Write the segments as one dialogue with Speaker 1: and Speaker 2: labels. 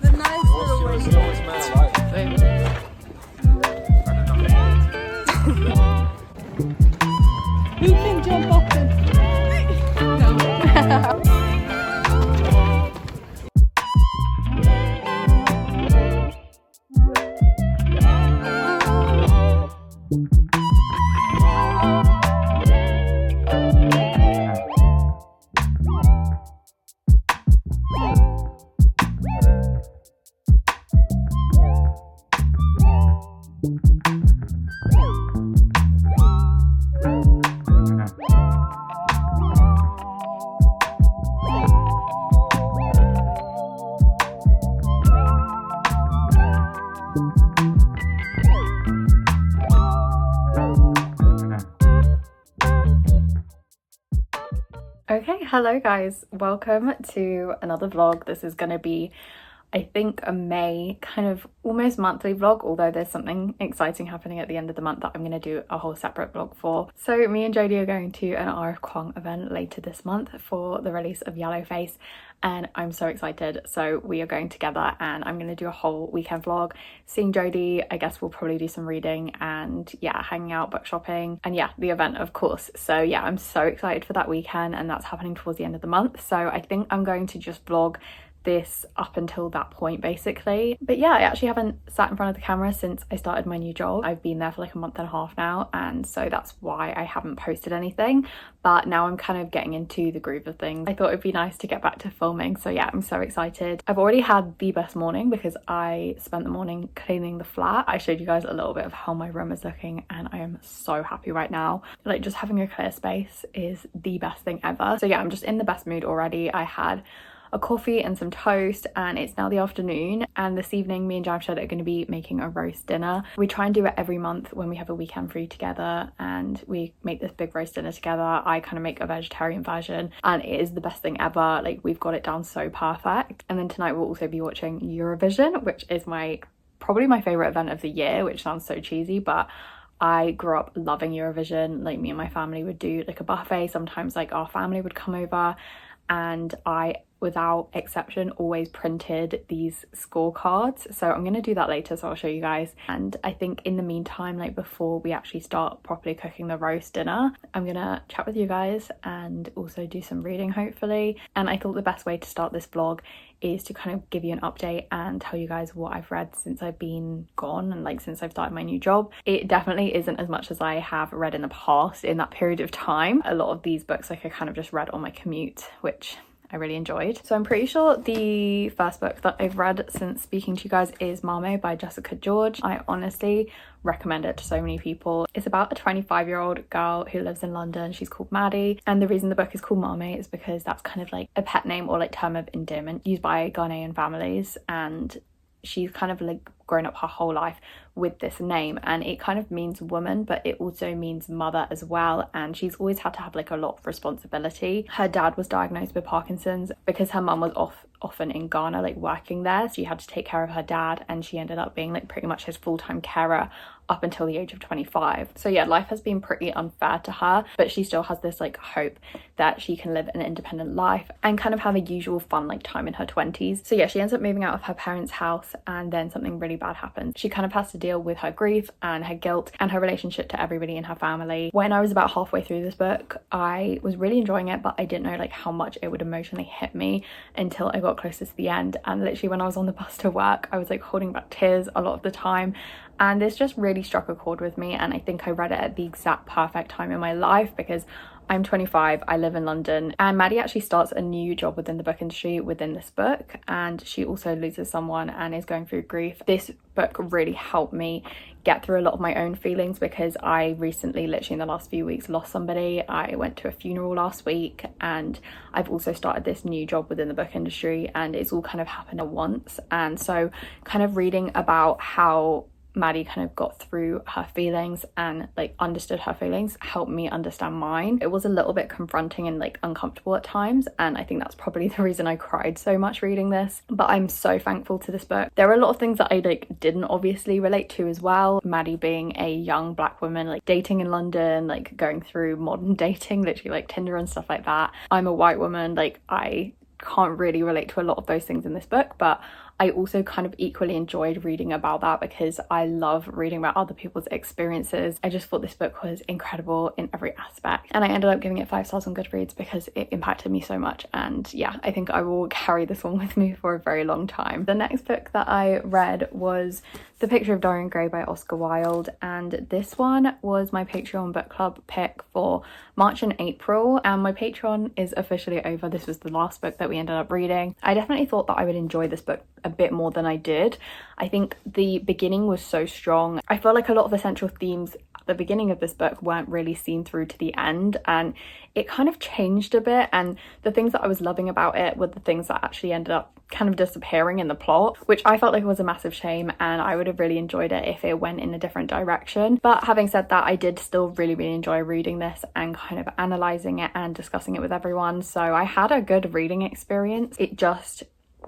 Speaker 1: The nice little who can jump off it? No. Okay, hello guys, welcome to another vlog. This is gonna be, I think, a May kind of almost monthly vlog, although there's something exciting happening at the end of the month that I'm going to do a whole separate vlog for. So me and Jodie are going to an RF Kwang event later this month for the release of Yellowface, and I'm so excited. So we are going together and I'm going to do a whole weekend vlog seeing Jodie. I guess we'll probably do some reading and yeah, hanging out, book shopping, and yeah, the event of course. So yeah, I'm so excited for that weekend, and that's happening towards the end of the month. So I think I'm going to just vlog this up until that point basically. But yeah, I actually haven't sat in front of the camera since I started my new job. I've been there for like a month and a half now, and so that's why I haven't posted anything, but now I'm kind of getting into the groove of things. I thought it'd be nice to get back to filming, so yeah, I'm so excited. I've already had the best morning because I spent the morning cleaning the flat. I showed you guys a little bit of how my room is looking and I am so happy right now. Like, just having a clear space is the best thing ever. So yeah, I'm just in the best mood already. I had a coffee and some toast, and it's now the afternoon, and this evening me and Jamshed are going to be making a roast dinner. We try and do it every month when we have a weekend free together, and we make this big roast dinner together. I kind of make a vegetarian version and it is the best thing ever. Like, we've got it down so perfect. And then tonight we'll also be watching Eurovision, which is probably my favorite event of the year, which sounds so cheesy, but I grew up loving Eurovision. Like, me and my family would do like a buffet. Sometimes like our family would come over, and I, without exception, always printed these scorecards. So I'm going to do that later, so I'll show you guys. And I think in the meantime, like before we actually start properly cooking the roast dinner, I'm gonna chat with you guys and also do some reading hopefully. And I thought the best way to start this vlog is to kind of give you an update and tell you guys what I've read since I've been gone and like since I've started my new job. It definitely isn't as much as I have read in the past in that period of time. A lot of these books like I kind of just read on my commute, which I really enjoyed. So I'm pretty sure the first book that I've read since speaking to you guys is Mame by Jessica George. I honestly recommend it to so many people. It's about a 25-year-old girl who lives in London. She's called Maddie, and the reason the book is called Mame is because that's kind of like a pet name or like term of endearment used by Ghanaian families, and she's kind of like grown up her whole life with this name, and it kind of means woman, but it also means mother as well. And she's always had to have like a lot of responsibility. Her dad was diagnosed with Parkinson's. Because her mum was often in Ghana like working there, she had to take care of her dad, and she ended up being like pretty much his full-time carer up until the age of 25. So yeah, life has been pretty unfair to her, but she still has this like hope that she can live an independent life and kind of have a usual fun like time in her 20s. So yeah, she ends up moving out of her parents' house, and then something really bad happens. She kind of has to deal with her grief and her guilt and her relationship to everybody in her family. When I was about halfway through this book, I was really enjoying it, but I didn't know like how much it would emotionally hit me until I got closer to the end. And literally when I was on the bus to work, I was like holding back tears a lot of the time, and this just really struck a chord with me. And I think I read it at the exact perfect time in my life because I'm 25, I live in London, and Maddie actually starts a new job within the book industry within this book, and she also loses someone and is going through grief. This book really helped me get through a lot of my own feelings because I recently, literally in the last few weeks, lost somebody. I went to a funeral last week, and I've also started this new job within the book industry, and it's all kind of happened at once. And so kind of reading about how Maddie kind of got through her feelings and like understood her feelings helped me understand mine. It was a little bit confronting and like uncomfortable at times, and I think that's probably the reason I cried so much reading this. But I'm so thankful to this book. There are a lot of things that I like didn't obviously relate to as well. Maddie being a young black woman, like dating in London, like going through modern dating, literally like Tinder and stuff like that. I'm a white woman, like I can't really relate to a lot of those things in this book, but I also kind of equally enjoyed reading about that because I love reading about other people's experiences. I just thought this book was incredible in every aspect, and I ended up giving it 5 stars on Goodreads because it impacted me so much. And yeah, I think I will carry this one with me for a very long time. The next book that I read was The Picture of Dorian Gray by Oscar Wilde, and this one was my Patreon book club pick for March and April, and my Patreon is officially over. This was the last book that we ended up reading. I definitely thought that I would enjoy this book a bit more than I did. I think the beginning was so strong. I felt like a lot of essential themes at the beginning of this book weren't really seen through to the end, and it kind of changed a bit, and the things that I was loving about it were the things that actually ended up kind of disappearing in the plot, which I felt like was a massive shame, and I would have really enjoyed it if it went in a different direction. But having said that, I did still really enjoy reading this and kind of analysing it and discussing it with everyone, so I had a good reading experience. It just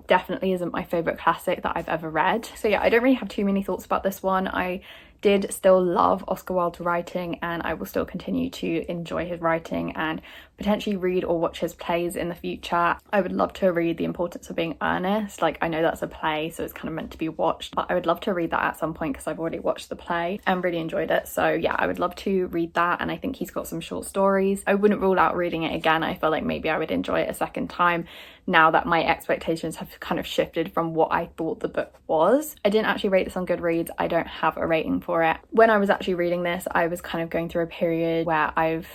Speaker 1: definitely isn't my favourite classic that I've ever read. So yeah, I don't really have too many thoughts about this one. I did still love Oscar Wilde's writing, and I will still continue to enjoy his writing and potentially read or watch his plays in the future. I would love to read The Importance of Being Earnest. Like, I know that's a play, so it's kind of meant to be watched, but I would love to read that at some point because I've already watched the play and really enjoyed it. So yeah, I would love to read that, and I think he's got some short stories. I wouldn't rule out reading it again. I feel like maybe I would enjoy it a second time now that my expectations have kind of shifted from what I thought the book was. I didn't actually rate this on Goodreads. I don't have a rating for it. When I was actually reading this, I was kind of going through a period where I've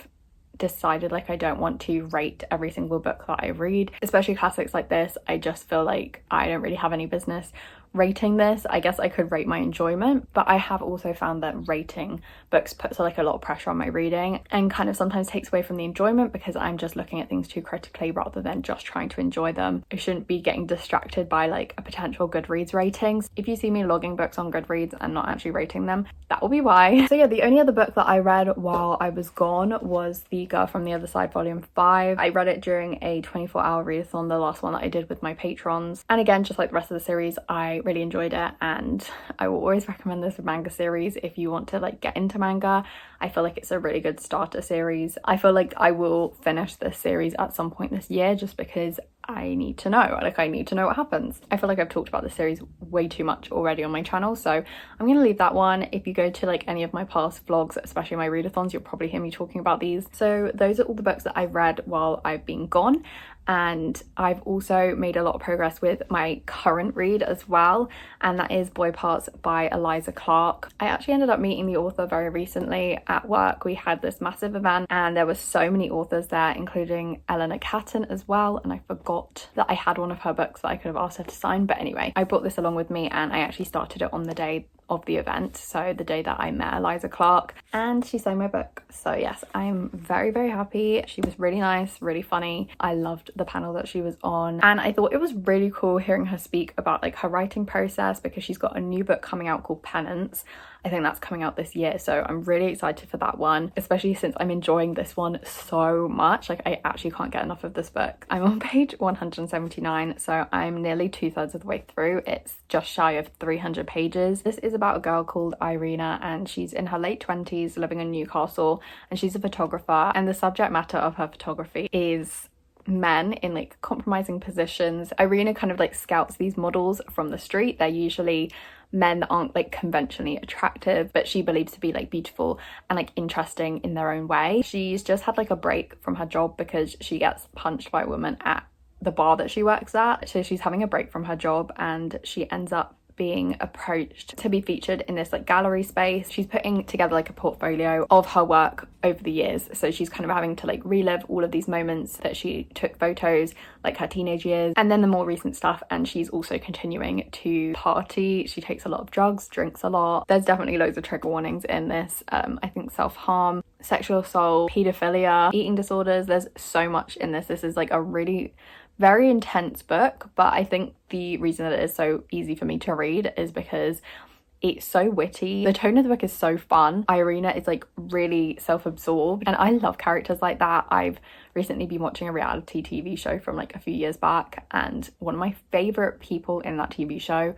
Speaker 1: decided like I don't want to rate every single book that I read, especially classics like this. I just feel like I don't really have any business rating this. I guess I could rate my enjoyment, but I have also found that rating books puts like a lot of pressure on my reading and kind of sometimes takes away from the enjoyment because I'm just looking at things too critically rather than just trying to enjoy them. I shouldn't be getting distracted by like a potential Goodreads ratings. If you see me logging books on Goodreads and not actually rating them, that will be why. So yeah, the only other book that I read while I was gone was The Girl from the Other Side Volume 5. I read it during a 24-hour readathon, the last one that I did with my patrons, and again, just like the rest of the series, I really enjoyed it, and I will always recommend this manga series if you want to like get into manga. I feel like it's a really good starter series. I feel like I will finish this series at some point this year just because I need to know. Like, I need to know what happens. I feel like I've talked about this series way too much already on my channel, so I'm gonna leave that one. If you go to like any of my past vlogs, especially my readathons, you'll probably hear me talking about these. So those are all the books that I've read while I've been gone, and I've also made a lot of progress with my current read as well, and that is Boy Parts by Eliza Clark. I actually ended up meeting the author very recently at work. We had this massive event and there were so many authors there, including Eleanor Catton as well, and I forgot that I had one of her books that I could have asked her to sign. But anyway, I brought this along with me and I actually started it on the day of the event, so the day that I met Eliza Clark, and she signed my book. So yes, I'm very happy. She was really nice, really funny. I loved the panel that she was on, and I thought it was really cool hearing her speak about like her writing process, because she's got a new book coming out called Penance. I think that's coming out this year, so I'm really excited for that one, especially since I'm enjoying this one so much. Like, I actually can't get enough of this book. I'm on page 179, so I'm nearly 2/3 of the way through. It's just shy of 300 pages. This is about a girl called Irina, and she's in her late 20s living in Newcastle, and she's a photographer, and the subject matter of her photography is men in like compromising positions. Irina kind of like scouts these models from the street. They're usually men that aren't like conventionally attractive, but she believes to be like beautiful and like interesting in their own way. She's just had like a break from her job because she gets punched by a woman at the bar that she works at. So she's having a break from her job, and she ends up being approached to be featured in this like gallery space. She's putting together like a portfolio of her work over the years, so she's kind of having to like relive all of these moments that she took photos, like her teenage years and then the more recent stuff. And she's also continuing to party. She takes a lot of drugs, drinks a lot. There's definitely loads of trigger warnings in this. I think self-harm, sexual assault, paedophilia, eating disorders. There's so much in this. This is like a really very intense book, but I think the reason that it is so easy for me to read is because it's so witty. The tone of the book is so fun. Irina is like really self-absorbed, and I love characters like that. I've recently been watching a reality TV show from like a few years back, and one of my favorite people in that TV show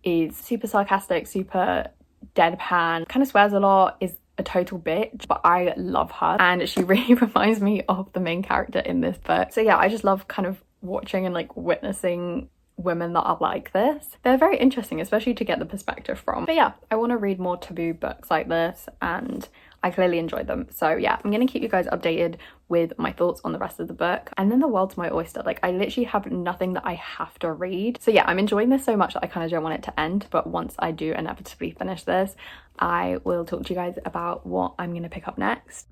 Speaker 1: is super sarcastic, super deadpan, kind of swears a lot, is a total bitch, but I love her, and she really reminds me of the main character in this book. So yeah, I just love kind of watching and like witnessing women that are like this. They're very interesting, especially to get the perspective from. But yeah, I want to read more taboo books like this, and I clearly enjoyed them. So yeah, I'm gonna keep you guys updated with my thoughts on the rest of the book. And then the world's my oyster. Like, I literally have nothing that I have to read. So yeah, I'm enjoying this so much that I kind of don't want it to end. But once I do inevitably finish this, I will talk to you guys about what I'm gonna pick up next.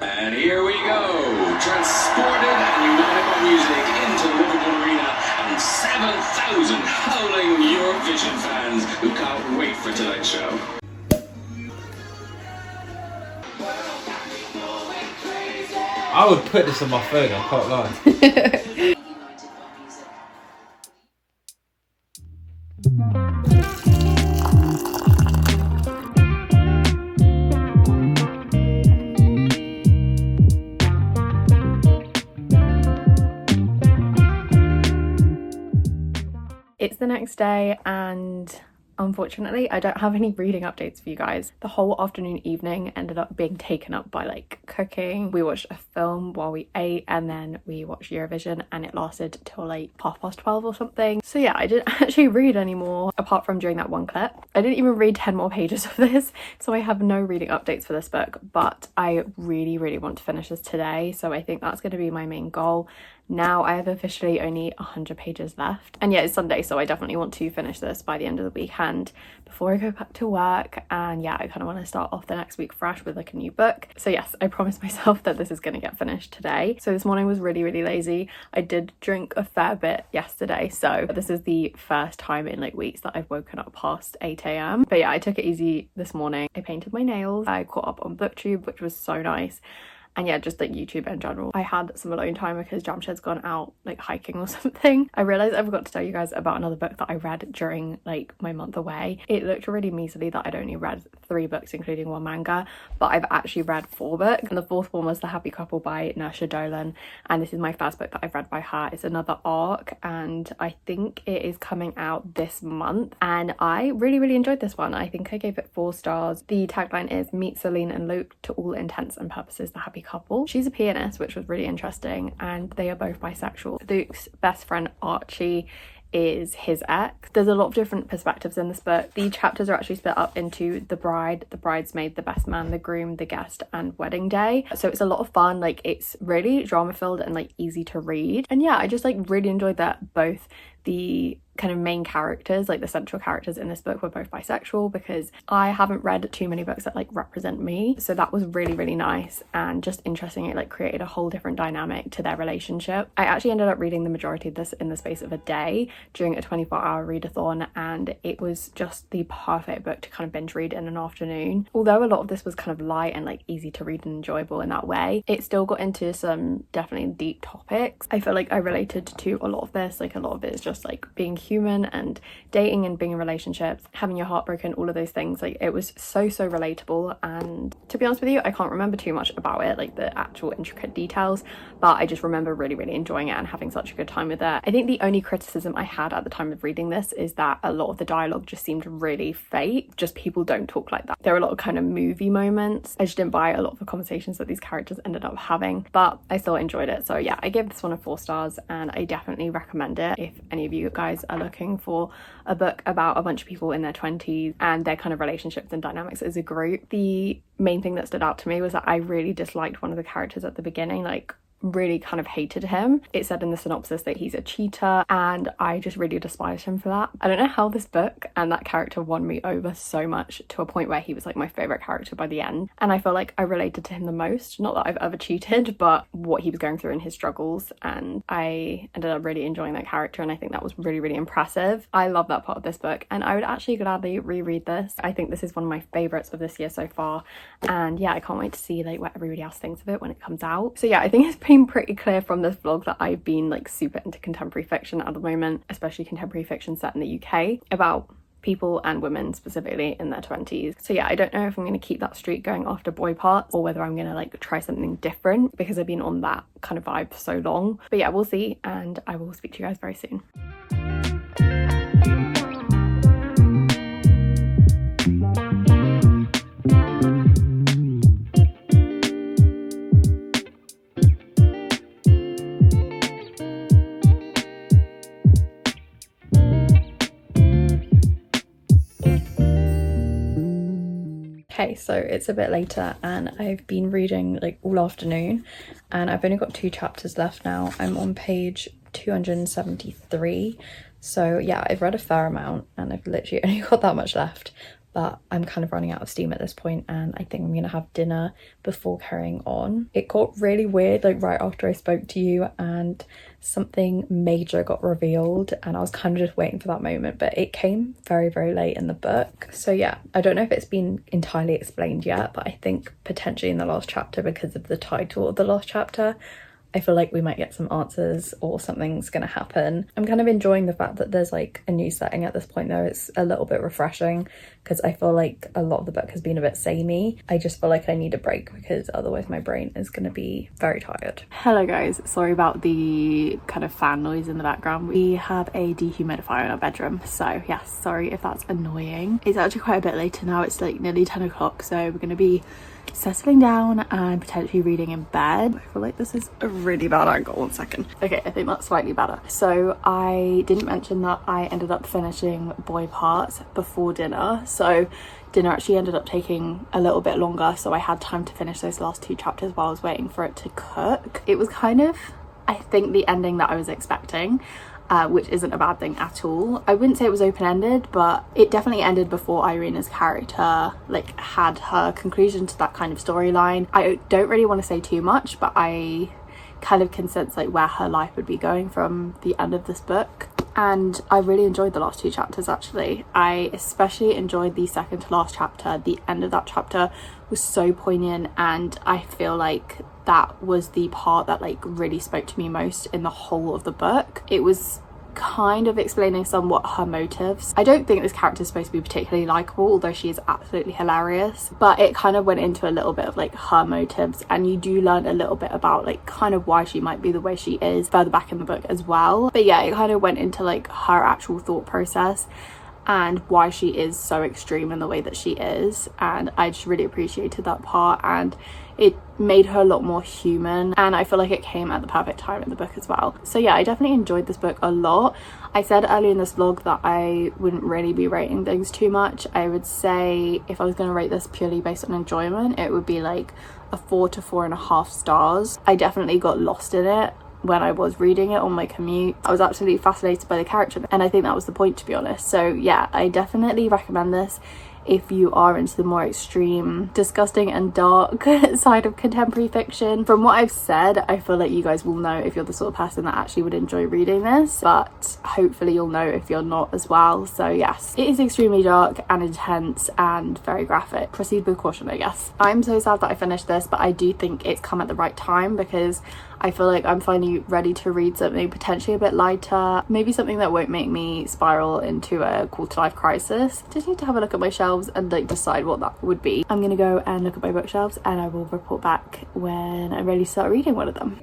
Speaker 2: And here we go, transported and united by music into the Liverpool Arena and 7,000 howling Eurovision fans who can't wait for tonight's show.
Speaker 3: I would put this on my phone, I can't lie.
Speaker 1: It's the next day and unfortunately I don't have any reading updates for you guys. The whole afternoon evening ended up being taken up by like cooking. We watched a film while we ate, and then we watched Eurovision, and it lasted till like 12:30 or something. So yeah, I didn't actually read anymore apart from during that one clip. I didn't even read 10 more pages of this, so I have no reading updates for this book, but I really want to finish this today. So I think that's going to be my main goal. Now I have officially only 100 pages left, and yeah, it's Sunday, so I definitely want to finish this by the end of the weekend before I go back to work. And yeah, I kind of want to start off the next week fresh with like a new book. So yes, I promised myself that this is going to get finished today. So this morning was really lazy. I did drink a fair bit yesterday, so this is the first time in like weeks that I've woken up past 8 a.m. But yeah, I took it easy this morning. I painted my nails, I caught up on booktube, which was so nice. And yeah, just like YouTube in general. I had some alone time because Jamshed's gone out like hiking or something. I realised I forgot to tell you guys about another book that I read during like my month away. It looked really measly that I'd only read 3 books including one manga, but I've actually read 4 books, and the 4th one was The Happy Couple by Nersha Dolan, and this is my first book that I've read by her. It's another arc, and I think it is coming out this month, and I really enjoyed this one. I think I gave it 4 stars. The tagline is "Meet Celine and Luke, to all intents and purposes the happy couple." She's a pianist, which was really interesting, and they are both bisexual. Luke's best friend Archie is his ex. There's a lot of different perspectives in this book. The chapters are actually split up into the bride, the bridesmaid, the best man, the groom, the guest, and wedding day. So it's a lot of fun. Like, it's really drama filled and like easy to read. And yeah, I just like really enjoyed that both the kind of main characters, like the central characters in this book, were both bisexual, because I haven't read too many books that like represent me. So that was really nice and just interesting. It like created a whole different dynamic to their relationship. I actually ended up reading the majority of this in the space of a day during a 24-hour readathon, and it was just the perfect book to kind of binge read in an afternoon. Although a lot of this was kind of light and like easy to read and enjoyable in that way, it still got into some definitely deep topics. I feel like I related to a lot of this. Like, a lot of it is just like being human and dating and being in relationships, having your heart broken, all of those things. Like, it was so relatable, and to be honest with you, I can't remember too much about it, like the actual intricate details, but I just remember really enjoying it and having such a good time with it. I think the only criticism I had at the time of reading this is that a lot of the dialogue just seemed really fake. Just people don't talk like that. There are a lot of kind of movie moments. I just didn't buy a lot of the conversations that these characters ended up having, but I still enjoyed it. So yeah, I gave this one a 4 stars, and I definitely recommend it if any of you guys are looking for a book about a bunch of people in their 20s and their kind of relationships and dynamics as a group. The main thing that stood out to me was that I really disliked one of the characters at the beginning. Like, really kind of hated him. It said in the synopsis that he's a cheater, and I just really despised him for that. I don't know how this book and that character won me over so much to a point where he was like my favourite character by the end, and I felt like I related to him the most. Not that I've ever cheated, but what he was going through in his struggles, and I ended up really enjoying that character, and I think that was really, really impressive. I love that part of this book, and I would actually gladly reread this. I think this is one of my favourites of this year so far, and yeah, I can't wait to see like what everybody else thinks of it when it comes out. So yeah, I think it's been pretty clear from this vlog that I've been like super into contemporary fiction at the moment, especially contemporary fiction set in the UK about people and women specifically in their 20s. So yeah, I don't know if I'm going to keep that streak going after Boy Parts or whether I'm going to like try something different, because I've been on that kind of vibe for so long. But yeah, we'll see, and I will speak to you guys very soon. Okay, so it's a bit later and I've been reading like all afternoon, and I've only got 2 chapters left now. I'm on page 273. So yeah, I've read a fair amount and I've literally only got that much left, but I'm kind of running out of steam at this point, and I think I'm gonna have dinner before carrying on. It got really weird like right after I spoke to you, and something major got revealed, and I was kind of just waiting for that moment, but it came very, very late in the book. So yeah, I don't know if it's been entirely explained yet, but I think potentially in the last chapter, because of the title of the last chapter, I feel like we might get some answers or something's gonna happen. I'm kind of enjoying the fact that there's like a new setting at this point though. It's a little bit refreshing, because I feel like a lot of the book has been a bit samey. I just feel like I need a break, because otherwise my brain is gonna be very tired. Hello guys, sorry about the kind of fan noise in the background. We have a dehumidifier in our bedroom, so yes, sorry if that's annoying. It's actually quite a bit later now. It's like nearly 10 o'clock, so we're gonna be settling down and potentially reading in bed. I feel like this is a really bad angle. 1 second. Okay, I think that's slightly better. So I didn't mention that I ended up finishing Boy Parts before dinner. So dinner actually ended up taking a little bit longer, so I had time to finish those last 2 chapters while I was waiting for it to cook. It was kind of, I think, the ending that I was expecting. Which isn't a bad thing at all. I wouldn't say it was open-ended, but it definitely ended before Irina's character like had her conclusion to that kind of storyline. I don't really want to say too much, but I kind of can sense like where her life would be going from the end of this book. And I really enjoyed the last 2 chapters actually. I especially enjoyed the second to last chapter. The end of that chapter was so poignant, and I feel like that was the part that like really spoke to me most in the whole of the book. It was kind of explaining somewhat her motives. I don't think this character is supposed to be particularly likable, although she is absolutely hilarious, but it kind of went into a little bit of like her motives, and you do learn a little bit about like kind of why she might be the way she is further back in the book as well. But yeah, it kind of went into like her actual thought process and why she is so extreme in the way that she is, and I just really appreciated that part, and it made her a lot more human, and I feel like it came at the perfect time in the book as well. So yeah, I definitely enjoyed this book a lot. I said earlier in this vlog that I wouldn't really be rating things too much. I would say if I was going to rate this purely based on enjoyment, it would be like a 4 to 4.5 stars. I definitely got lost in it when I was reading it on my commute. I was absolutely fascinated by the character, and I think that was the point, to be honest. So yeah, I definitely recommend this if you are into the more extreme, disgusting and dark side of contemporary fiction. From what I've said, I feel like you guys will know if you're the sort of person that actually would enjoy reading this, but hopefully you'll know if you're not as well. So yes, it is extremely dark and intense and very graphic. Proceed with caution, I guess. I'm so sad that I finished this, but I do think it's come at the right time, because I feel like I'm finally ready to read something potentially a bit lighter, maybe something that won't make me spiral into a quarter-life crisis. Just need to have a look at my shelves and like decide what that would be. I'm gonna go and look at my bookshelves, and I will report back when I really start reading one of them.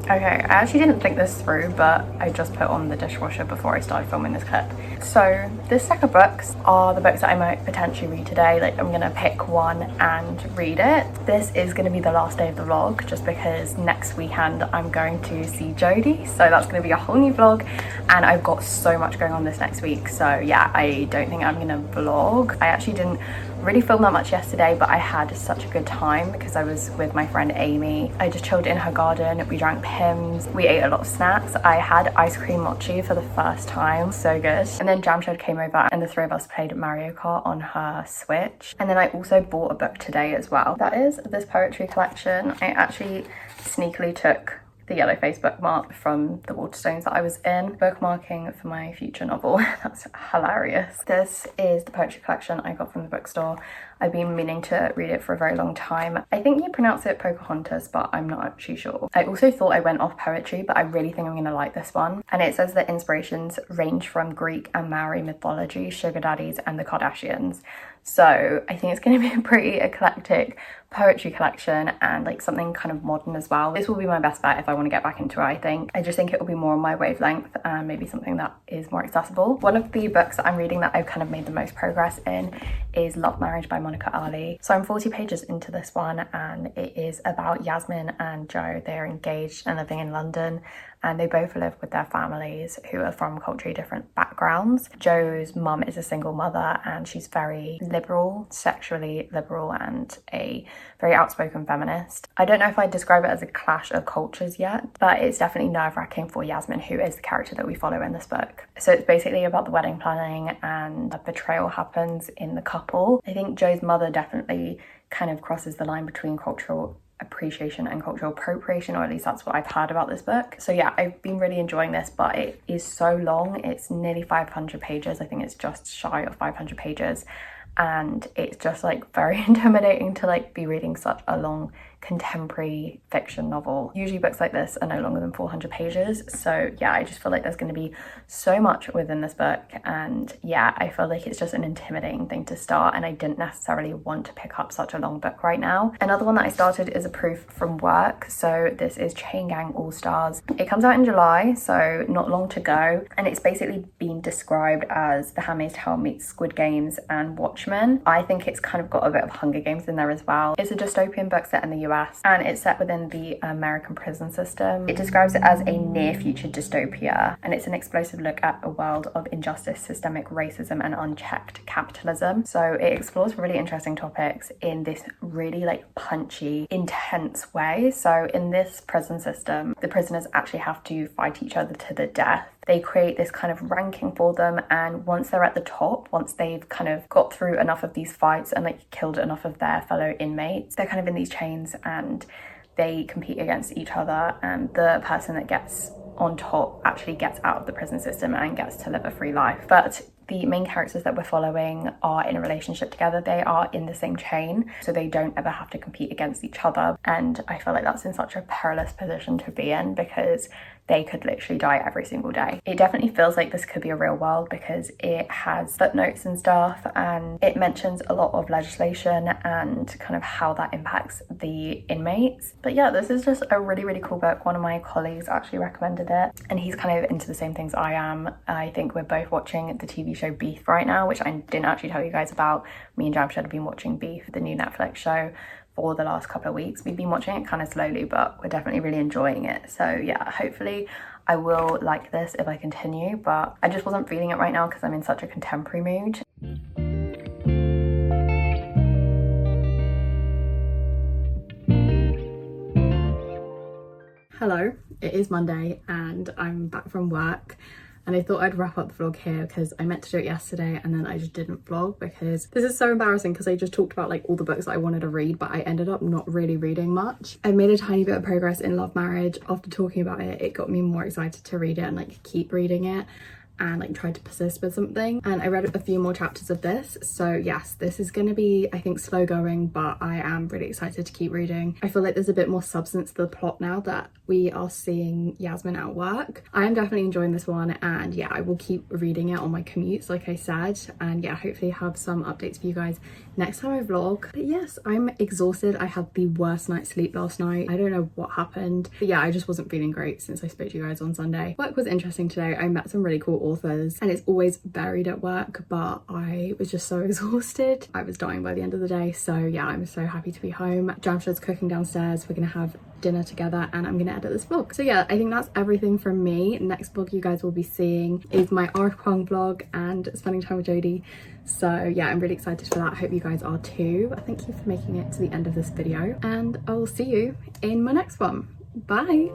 Speaker 1: Okay, I actually didn't think this through, but I just put on the dishwasher before I started filming this clip. So this stack of books are the books that I might potentially read today. Like, I'm gonna pick one and read it. This is gonna be the last day of the vlog, just because next weekend I'm going to see Jodie, so that's gonna be a whole new vlog, and I've got so much going on this next week. So yeah, I don't think I'm gonna vlog. I actually didn't really film that much yesterday, but I had such a good time because I was with my friend Amy. I just chilled in her garden, we drank Pimm's, we ate a lot of snacks. I had ice cream mochi for the first time, so good. And then Jamshed came over and the three of us played Mario Kart on her Switch. And then I also bought a book today as well. That is this poetry collection. I actually sneakily took the yellow face bookmark from the Waterstones that I was in, bookmarking for my future novel. That's hilarious. This is the poetry collection I got from the bookstore. I've been meaning to read it for a very long time. I think you pronounce it Pocahontas, but I'm not actually sure. I also thought I went off poetry, but I really think I'm gonna like this one. And it says that inspirations range from Greek and Maori mythology, sugar daddies, and the Kardashians. So I think it's gonna be a pretty eclectic poetry collection and like something kind of modern as well. This will be my best bet if I want to get back into it, I think. I just think it will be more on my wavelength and maybe something that is more accessible. One of the books that I'm reading that I've kind of made the most progress in is Love Marriage by Monica Ali. So I'm 40 pages into this one, and it is about Yasmin and Joe. They're engaged and living in London, and they both live with their families who are from culturally different backgrounds. Joe's mum is a single mother and she's very liberal, sexually liberal, and a very outspoken feminist. I don't know if I'd describe it as a clash of cultures yet, but it's definitely nerve-wracking for Yasmin, who is the character that we follow in this book. So it's basically about the wedding planning, and a betrayal happens in the couple. I think Joe's mother definitely kind of crosses the line between cultural appreciation and cultural appropriation, or at least that's what I've heard about this book. So yeah, I've been really enjoying this, but it is so long. It's nearly 500 pages. I think it's just shy of 500 pages, and it's just like very intimidating to like be reading such a long contemporary fiction novel. Usually books like this are no longer than 400 pages. So yeah, I just feel like there's going to be so much within this book, and yeah, I feel like it's just an intimidating thing to start, and I didn't necessarily want to pick up such a long book right now. Another one that I started is a proof from work. So this is Chain Gang All Stars. It comes out in July, so not long to go, and it's basically been described as The Handmaid's Tale meets Squid Games and Watchmen. I think it's kind of got a bit of Hunger Games in there as well. It's a dystopian book set in the US, and it's set within the American prison system. It describes it as a near future dystopia, and it's an explosive look at a world of injustice, systemic racism, and unchecked capitalism. So it explores really interesting topics in this really like punchy, intense way. So in this prison system, the prisoners actually have to fight each other to the death. They create this kind of ranking for them, and once they're at the top, once they've kind of got through enough of these fights and like killed enough of their fellow inmates, they're kind of in these chains and they compete against each other, and the person that gets on top actually gets out of the prison system and gets to live a free life. But the main characters that we're following are in a relationship together. They are in the same chain, so they don't ever have to compete against each other. And I feel like that's in such a perilous position to be in, because they could literally die every single day. It definitely feels like this could be a real world, because it has footnotes and stuff, and it mentions a lot of legislation and kind of how that impacts the inmates. But yeah, this is just a really, really cool book. One of my colleagues actually recommended it, and he's kind of into the same things I am. I think we're both watching the TV show Beef right now, which I didn't actually tell you guys about. Me and Jamshed have been watching Beef, the new Netflix show, for the last couple of weeks. We've been watching it kind of slowly, but we're definitely really enjoying it. So yeah, hopefully I will like this if I continue, but I just wasn't feeling it right now because I'm in such a contemporary mood. Hello, it is Monday and I'm back from work. And I thought I'd wrap up the vlog here because I meant to do it yesterday and then I just didn't vlog, because this is so embarrassing, because I just talked about like all the books that I wanted to read, but I ended up not really reading much. I made a tiny bit of progress in Love Marriage. After talking about it, it got me more excited to read it and like keep reading it. and like tried to persist with something, and I read a few more chapters of this. So yes, this is going to be, I think, slow going, but I am really excited to keep reading. I feel like there's a bit more substance to the plot now that we are seeing Yasmin at work. I am definitely enjoying this one, and yeah, I will keep reading it on my commutes like I said, and yeah, hopefully have some updates for you guys next time I vlog. But yes, I'm exhausted. I had the worst night's sleep last night. I don't know what happened, but yeah, I just wasn't feeling great since I spoke to you guys on Sunday. Work was interesting today. I met some really cool authors, and it's always varied at work, but I was just so exhausted. I was dying by the end of the day. So yeah, I'm so happy to be home. Jamshed's cooking downstairs. We're gonna have dinner together, and I'm gonna edit this vlog. So yeah, I think that's everything from me. Next vlog you guys will be seeing is my Arkwang vlog and spending time with Jodie. So yeah, I'm really excited for that. I hope you guys are too. Thank you for making it to the end of this video, and I will see you in my next one. Bye.